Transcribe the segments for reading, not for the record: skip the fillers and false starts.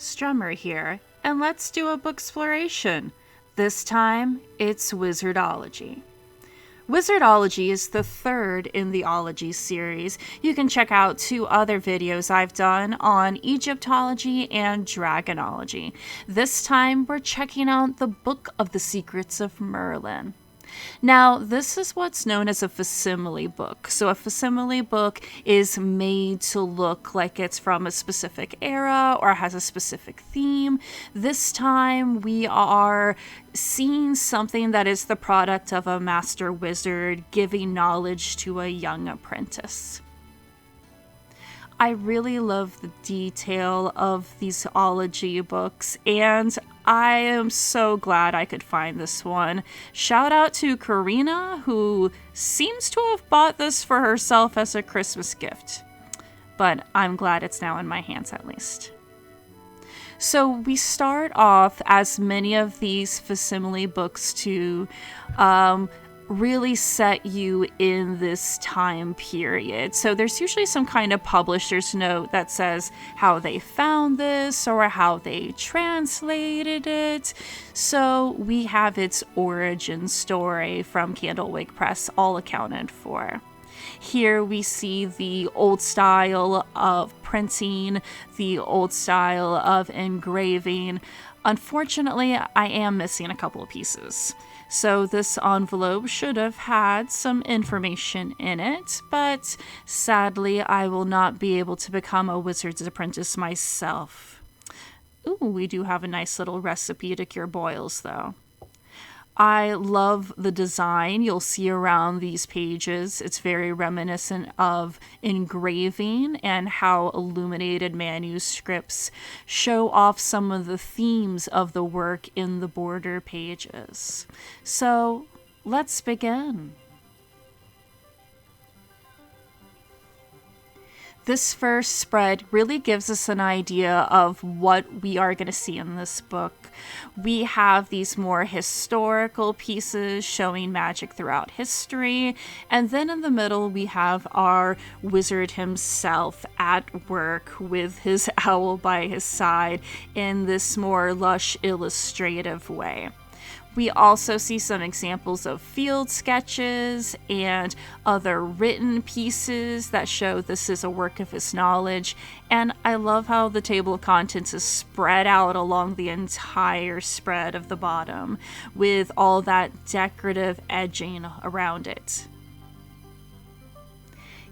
Strummer here, and let's do a booksploration. This time, it's Wizardology. Wizardology is the third in the Ology series. You can check out 2 other videos I've done on Egyptology and Dragonology. This time, we're checking out the Book of the Secrets of Merlin. Now, this is what's known as a facsimile book. So a facsimile book is made to look like it's from a specific era or has a specific theme. This time we are seeing something that is the product of a master wizard giving knowledge to a young apprentice. I really love the detail of these Ology books, and I am so glad I could find this one. Shout out to Karina, who seems to have bought this for herself as a Christmas gift. But I'm glad it's now in my hands at least. So we start off, as many of these facsimile books to really set you in this time period. So there's usually some kind of publisher's note that says how they found this or how they translated it. So we have its origin story from Candlewick Press all accounted for. Here we see the old style of printing, the old style of engraving. Unfortunately, I am missing a couple of pieces. So this envelope should have had some information in it, but sadly I will not be able to become a wizard's apprentice myself. Ooh, we do have a nice little recipe to cure boils though. I love the design you'll see around these pages. It's very reminiscent of engraving and how illuminated manuscripts show off some of the themes of the work in the border pages. So let's begin. This first spread really gives us an idea of what we are going to see in this book. We have these more historical pieces showing magic throughout history, and then in the middle we have our wizard himself at work with his owl by his side in this more lush illustrative way. We also see some examples of field sketches and other written pieces that show this is a work of his knowledge. And I love how the table of contents is spread out along the entire spread of the bottom with all that decorative edging around it.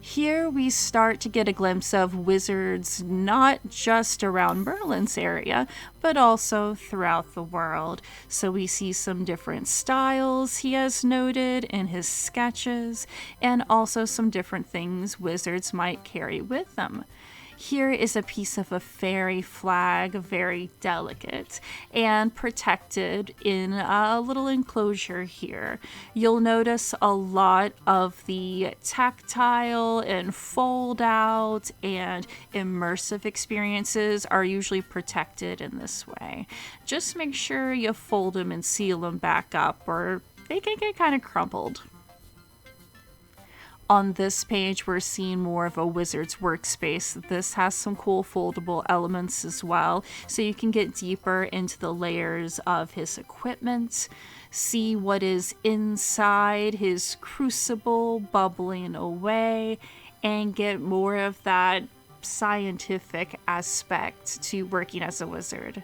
Here we start to get a glimpse of wizards not just around Merlin's area, but also throughout the world. So we see some different styles he has noted in his sketches, and also some different things wizards might carry with them. Here is a piece of a fairy flag, very delicate, and protected in a little enclosure here. You'll notice a lot of the tactile and fold out and immersive experiences are usually protected in this way. Just make sure you fold them and seal them back up, or they can get kind of crumpled. On this page, we're seeing more of a wizard's workspace. This has some cool foldable elements as well, so you can get deeper into the layers of his equipment, see what is inside his crucible bubbling away, and get more of that scientific aspect to working as a wizard.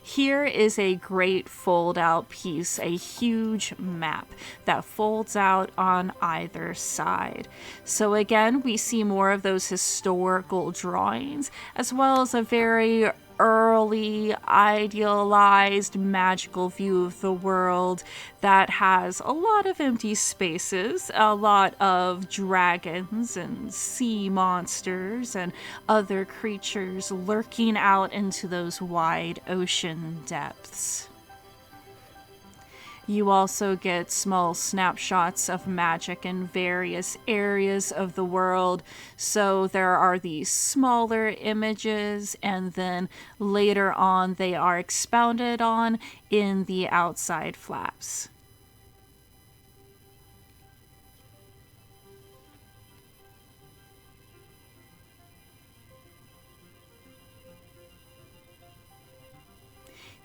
Here is a great fold-out piece, a huge map that folds out on either side. So again, we see more of those historical drawings, as well as a very early, idealized, magical view of the world that has a lot of empty spaces, a lot of dragons and sea monsters and other creatures lurking out into those wide ocean depths. You also get small snapshots of magic in various areas of the world. So there are these smaller images, and then later on they are expounded on in the outside flaps.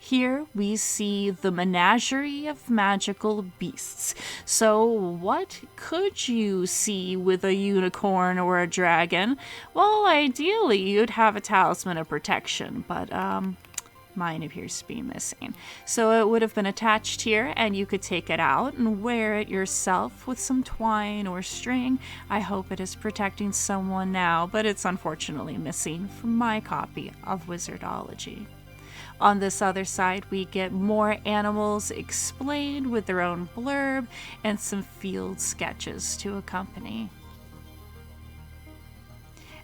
Here we see the menagerie of magical beasts. So what could you see with a unicorn or a dragon? Well, ideally you'd have a talisman of protection, but mine appears to be missing. So it would have been attached here, and you could take it out and wear it yourself with some twine or string. I hope it is protecting someone now, but it's unfortunately missing from my copy of Wizardology. On this other side, we get more animals explained with their own blurb and some field sketches to accompany.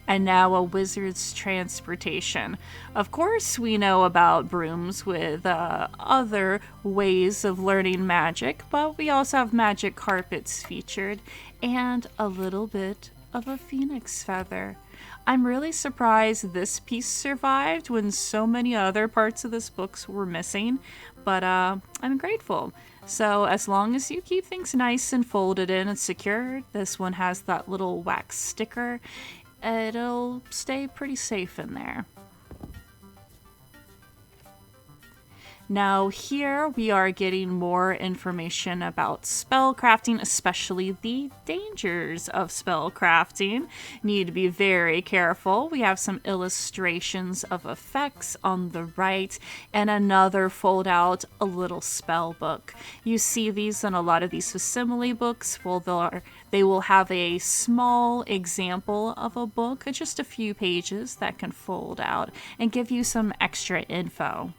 And now a wizard's transportation. Of course, we know about brooms with other ways of learning magic, but we also have magic carpets featured and a little bit of a phoenix feather. I'm really surprised this piece survived when so many other parts of this book were missing, but I'm grateful. So as long as you keep things nice and folded in and secured, this one has that little wax sticker, it'll stay pretty safe in there. Now here we are getting more information about spell crafting, especially the dangers of spell crafting. Need to be very careful. We have some illustrations of effects on the right and another fold out a little spell book. You see these in a lot of these facsimile books. Well, they will have a small example of a book, just a few pages that can fold out and give you some extra info.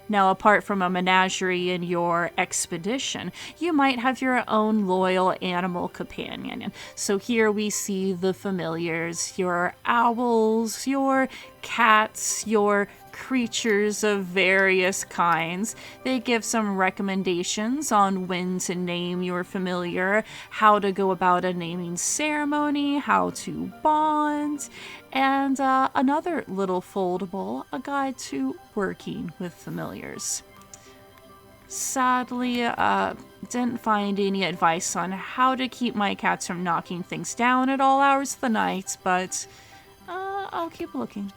Now, apart from a menagerie in your expedition, you might have your own loyal animal companion. So here we see the familiars, your owls, your cats, your creatures of various kinds. They give some recommendations on when to name your familiar, how to go about a naming ceremony, how to bond, and another little foldable, a guide to working with familiars. Sadly, didn't find any advice on how to keep my cats from knocking things down at all hours of the night, but I'll keep looking.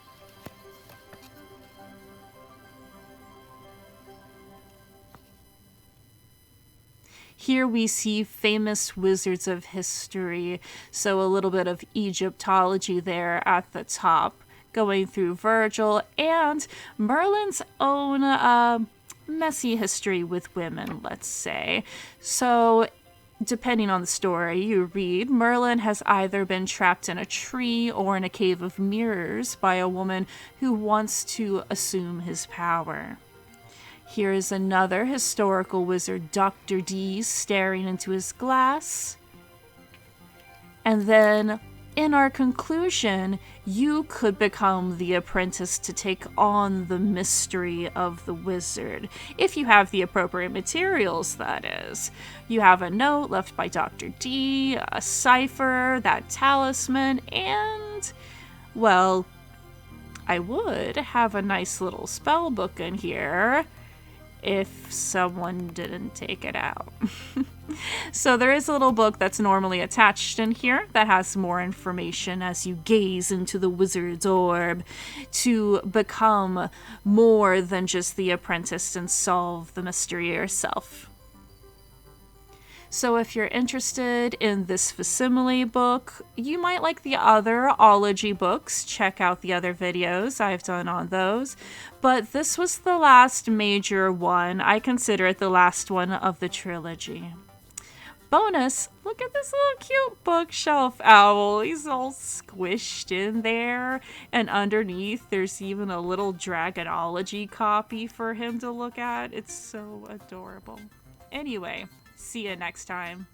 Here we see famous wizards of history, so a little bit of Egyptology there at the top, going through Virgil and Merlin's own messy history with women, let's say. So depending on the story you read, Merlin has either been trapped in a tree or in a cave of mirrors by a woman who wants to assume his power. Here is another historical wizard, Dr. D, staring into his glass. And then, in our conclusion, you could become the apprentice to take on the mystery of the wizard, if you have the appropriate materials, that is. You have a note left by Dr. D, a cipher, that talisman, and, well, I would have a nice little spell book in here if someone didn't take it out. So there is a little book that's normally attached in here that has more information as you gaze into the wizard's orb to become more than just the apprentice and solve the mystery yourself. So if you're interested in this facsimile book, you might like the other Ology books. Check out the other videos I've done on those. But this was the last major one. I consider it the last one of the trilogy. Bonus, look at this little cute bookshelf owl. He's all squished in there. And underneath, there's even a little Dragonology copy for him to look at. It's so adorable. Anyway, see you next time.